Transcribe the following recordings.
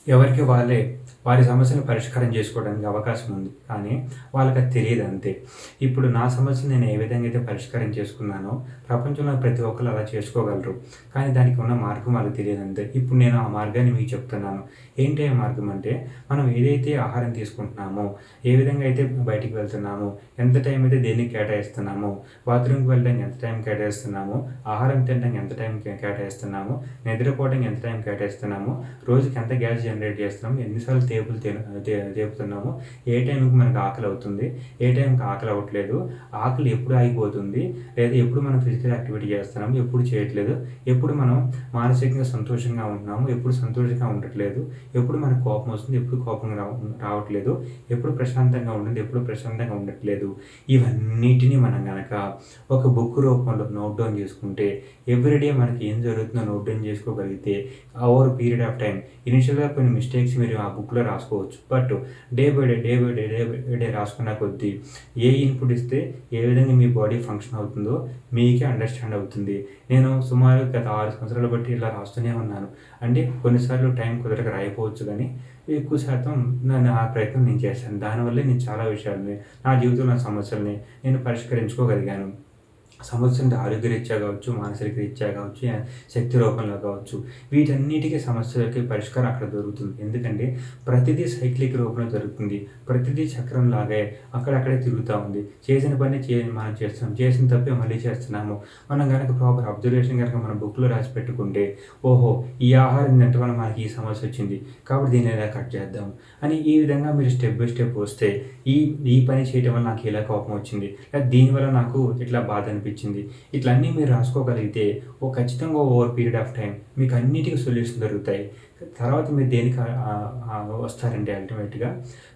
ఎవరికి వాళ్ళే వారి సమస్యను పరిష్కారం చేసుకోవడానికి అవకాశం ఉంది. కానీ వాళ్ళకది తెలీదు అంతే. ఇప్పుడు నా సమస్యను నేను ఏ విధంగా అయితే పరిష్కారం చేసుకున్నానో, ప్రపంచంలో ప్రతి ఒక్కళ్ళు అలా చేసుకోగలరు. కానీ దానికి ఉన్న మార్గం వాళ్ళకి తెలియదంతే. ఇప్పుడు నేను ఆ మార్గాన్ని మీకు చెప్తున్నాను. ఏంటి ఆ మార్గం అంటే, మనం ఏదైతే ఆహారం తీసుకుంటున్నామో, ఏ విధంగా అయితే బయటికి వెళ్తున్నామో, ఎంత టైం అయితే దేనికి కేటాయిస్తున్నామో, బాత్రూమ్‌కి వెళ్ళడానికి ఎంత టైం కేటాయిస్తున్నామో, ఆహారం తినడానికి ఎంత టైం కేటాయిస్తున్నామో, నిద్రపోవడానికి ఎంత టైం కేటాయిస్తున్నామో, రోజుకి ఎంత గ్యాస్ జనరేట్ చేస్తున్నాము, ఎన్నిసార్లు తేపుతున్నాము, ఏ టైంకి మనకు ఆకలి అవుతుంది, ఏ టైంకి ఆకలి అవ్వట్లేదు, ఆకలి ఎప్పుడు ఆగిపోతుంది, లేదా ఎప్పుడు మనం ఫిజికల్ యాక్టివిటీ చేస్తున్నాము, ఎప్పుడు చేయట్లేదు, ఎప్పుడు మనం మానసికంగా సంతోషంగా ఉంటున్నాము, ఎప్పుడు సంతోషంగా ఉండట్లేదు, ఎప్పుడు మనకు కోపం వస్తుంది, ఎప్పుడు కోపం రావట్లేదు, ఎప్పుడు ప్రశాంతంగా ఉంటుంది, ఎప్పుడు ప్రశాంతంగా ఉండట్లేదు. ఇవన్నిటిని మనం గనక ఒక బుక్ రూపంలో నోట్ డౌన్ చేసుకుంటే, ఎవ్రీడే మనకి ఏం జరుగుతుందో నోట్ డౌన్ చేసుకోగలిగితే, ఓవర్ పీరియడ్ ఆఫ్ టైం ఇనిషియల్‌గా కొన్ని మిస్టేక్స్ మీరు ఆ బుక్‌లో రాసుకోవచ్చు. But day by day, day by day రాసుకున్న కొద్దీ ఏ ఇన్‌పుట్ ఇస్తే ఏ విధంగా మీ బాడీ ఫంక్షన్ అవుతుందో మీకే అండర్‌స్టాండ్ అవుతుంది. నేను సుమారు గత 6 సంవత్సరాలు బట్టి ఇలా రాస్తూనే ఉన్నాను. అంటే కొన్నిసార్లు టైం కుదరక రాయకపోవచ్చు గానీ, ఎక్కువ శాతం ఆ ప్రయత్నం నేను చేశాను. దానివల్లే నేను చాలా విషయాల్ని, నా జీవితంలో సమస్యల్ని నేను పరిష్కరించుకోగలిగాను. సమస్య అంటే ఆరోగ్యరీత్యా కావచ్చు, మానసిక రీత్యా కావచ్చు, శక్తి రూపంలో కావచ్చు. వీటన్నిటికి సమస్యలకి పరిష్కారం అక్కడ దొరుకుతుంది. ఎందుకంటే ప్రతిదీ సైక్లిక్ రూపంలో జరుగుతుంది. ప్రతిదీ చక్రంలాగే అక్కడక్కడే తిరుగుతా ఉంది. చేసిన పని మనం చేస్తున్నాం. చేసిన తప్పే మళ్ళీ చేస్తున్నాము. మనం గనక ప్రాపర్ అబ్జర్వేషన్ గనక మన బుక్‌లో రాసి పెట్టుకుంటే, ఓహో! ఈ ఆహారం తినటం వల్ల మనకి ఈ సమస్య వచ్చింది. కాబట్టి దీన్ని ఇలా కట్ చేద్దాం అని ఈ విధంగా మీరు స్టెప్ బై స్టెప్ వస్తే, ఈ ఈ పని చేయటం వల్ల నాకు ఇలా కోపం వచ్చింది. లేదా దీనివల్ల నాకు ఇట్లా బాధ అనిపించింది. ఇట్లా అన్నీ మీరు రాసుకోగలిగితే ఖచ్చితంగా ఓవర్ పీరియడ్ ఆఫ్ టైం మీకు అన్నిటికి సొల్యూషన్ దొరుకుతాయి. తర్వాత మీరు దేనికి వస్తారంటే అల్టిమేట్‌గా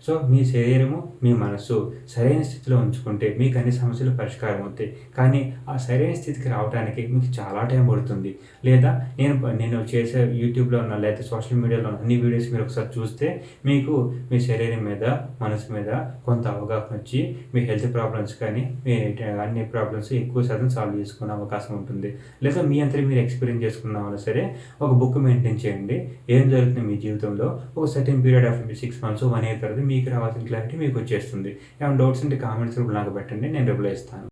సో, మీ శరీరము, మీ మనస్సు సరైన స్థితిలో ఉంచుకుంటే మీకు అన్ని సమస్యలు పరిష్కారం అవుతాయి. కానీ ఆ సరైన స్థితికి రావడానికి మీకు చాలా టైం పడుతుంది. లేదా నేను చేసే యూట్యూబ్‌లో ఉన్న లేకపోతే సోషల్ మీడియాలో ఉన్న అన్ని వీడియోస్ మీరు ఒకసారి చూస్తే మీకు మీ శరీరం మీద, మనసు మీద కొంత అవగాహన వచ్చి మీ హెల్త్ ప్రాబ్లమ్స్ కానీ, మీ అన్ని ప్రాబ్లమ్స్ ఎక్కువ శాతం సాల్వ్ చేసుకునే అవకాశం ఉంటుంది. లేదా మీ అంతట మీరు ఎక్స్‌పీరియన్స్ చేసుకున్నామన్నా సరే ఒక బుక్ మెయింటైన్ చేయండి. ఏం జరుగుతుంది మీ జీవితంలో ఒక certain period of 6 months, 1 year తర్వాత మీకు రావాల్సిన క్లారిటీ మీకు వచ్చేస్తుంది. ఏమైనా డౌట్స్ ఉంటే కామెంట్స్ రూపంలో నాకు పెట్టండి. నేను రిప్లై ఇస్తాను.